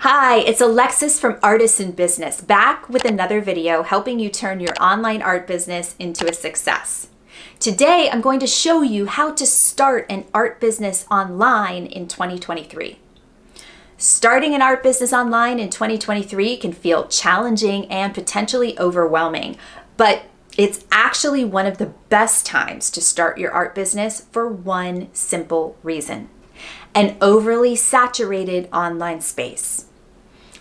Hi, it's Alexis from Artists in Business, back with another video helping you turn your online art business into a success. Today, I'm going to show you how to start an art business online in 2023. Starting an art business online in 2023 can feel challenging and potentially overwhelming, but it's actually one of the best times to start your art business for one simple reason: an overly saturated online space.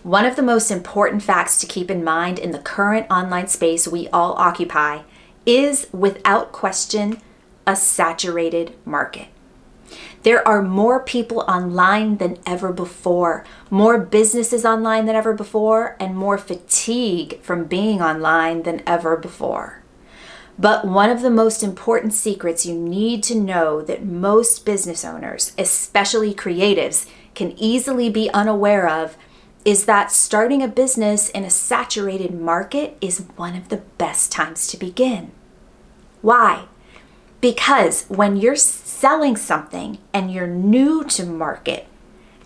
One of the most important facts to keep in mind in the current online space we all occupy is, without question, a saturated market. There are more people online than ever before, more businesses online than ever before, and more fatigue from being online than ever before. But one of the most important secrets you need to know that most business owners, especially creatives, can easily be unaware of is that starting a business in a saturated market is one of the best times to begin. Why? Because when you're selling something and you're new to market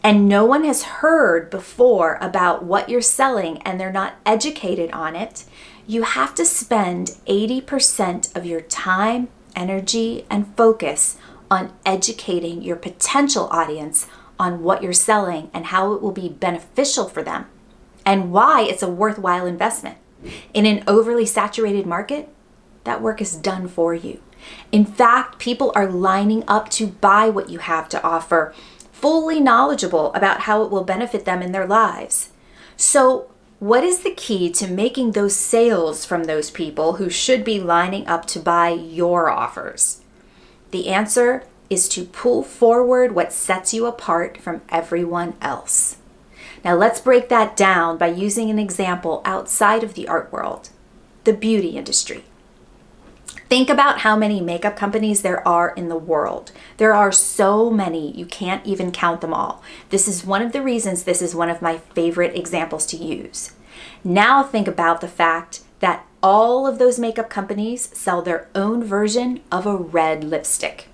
and no one has heard before about what you're selling and they're not educated on it, you have to spend 80% of your time, energy, and focus on educating your potential audience on what you're selling and how it will be beneficial for them and why it's a worthwhile investment. In an overly saturated market, that work is done for you. In fact, people are lining up to buy what you have to offer, fully knowledgeable about how it will benefit them in their lives. So, what is the key to making those sales from those people who should be lining up to buy your offers? The answer is to pull forward what sets you apart from everyone else. Now let's break that down by using an example outside of the art world, the beauty industry. Think about how many makeup companies there are in the world. There are so many, you can't even count them all. This is one of the reasons this is one of my favorite examples to use. Now think about the fact that all of those makeup companies sell their own version of a red lipstick.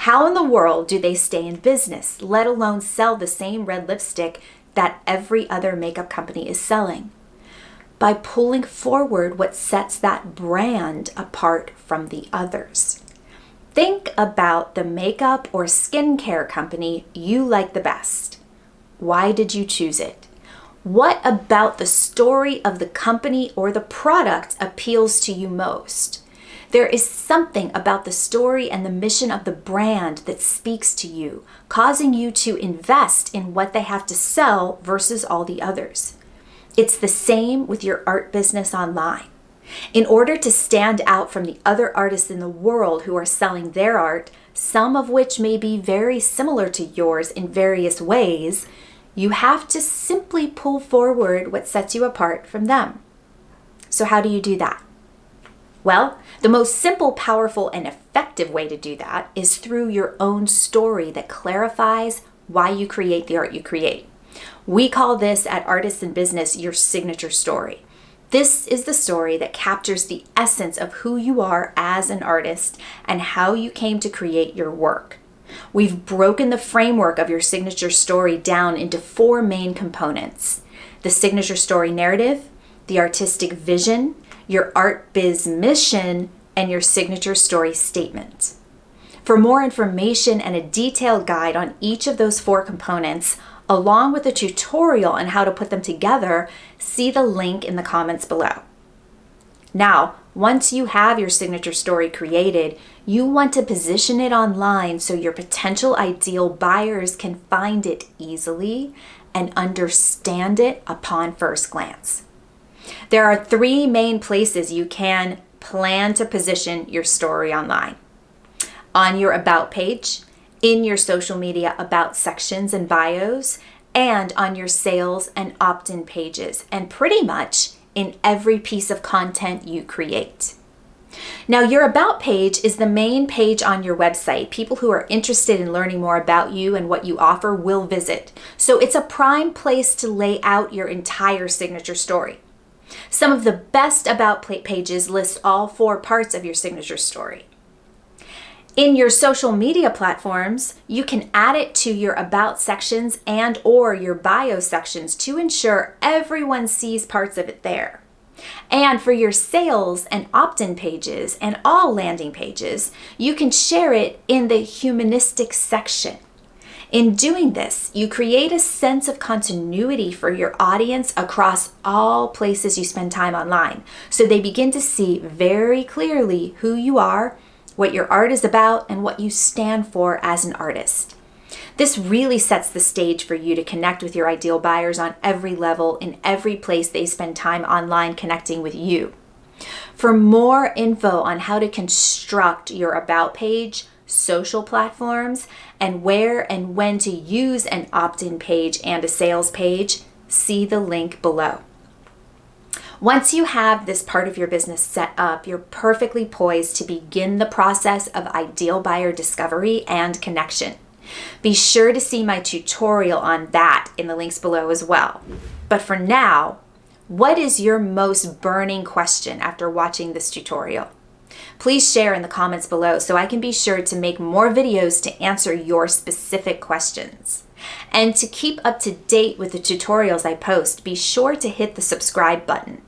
How in the world do they stay in business, let alone sell the same red lipstick that every other makeup company is selling? By pulling forward what sets that brand apart from the others. Think about the makeup or skincare company you like the best. Why did you choose it? What about the story of the company or the product appeals to you most? There is something about the story and the mission of the brand that speaks to you, causing you to invest in what they have to sell versus all the others. It's the same with your art business online. In order to stand out from the other artists in the world who are selling their art, some of which may be very similar to yours in various ways, you have to simply pull forward what sets you apart from them. So how do you do that? Well, the most simple, powerful, and effective way to do that is through your own story that clarifies why you create the art you create. We call this at Artists in Business your signature story. This is the story that captures the essence of who you are as an artist and how you came to create your work. We've broken the framework of your signature story down into 4 main components: the signature story narrative, the artistic vision, your art biz mission, and your signature story statement. For more information and a detailed guide on each of those 4 components, along with a tutorial on how to put them together, see the link in the comments below. Now, once you have your signature story created, you want to position it online so your potential ideal buyers can find it easily and understand it upon first glance. There are 3 main places you can plan to position your story online: on your About page, in your social media About sections and bios, and on your sales and opt-in pages, and pretty much in every piece of content you create. Now, your About page is the main page on your website. People who are interested in learning more about you and what you offer will visit. So it's a prime place to lay out your entire signature story. Some of the best About pages list all 4 parts of your signature story. In your social media platforms, you can add it to your about sections and or your bio sections to ensure everyone sees parts of it there. And for your sales and opt-in pages and all landing pages, you can share it in the humanistic section. In doing this, you create a sense of continuity for your audience across all places you spend time online, so they begin to see very clearly who you are, what your art is about, and what you stand for as an artist. This really sets the stage for you to connect with your ideal buyers on every level in every place they spend time online connecting with you. For more info on how to construct your about page, social platforms, and where and when to use an opt-in page and a sales page, see the link below. Once you have this part of your business set up, you're perfectly poised to begin the process of ideal buyer discovery and connection. Be sure to see my tutorial on that in the links below as well. But for now, what is your most burning question after watching this tutorial? Please share in the comments below so I can be sure to make more videos to answer your specific questions. And to keep up to date with the tutorials I post, be sure to hit the subscribe button.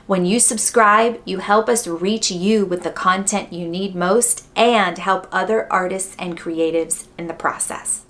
When you subscribe, you help us reach you with the content you need most and help other artists and creatives in the process.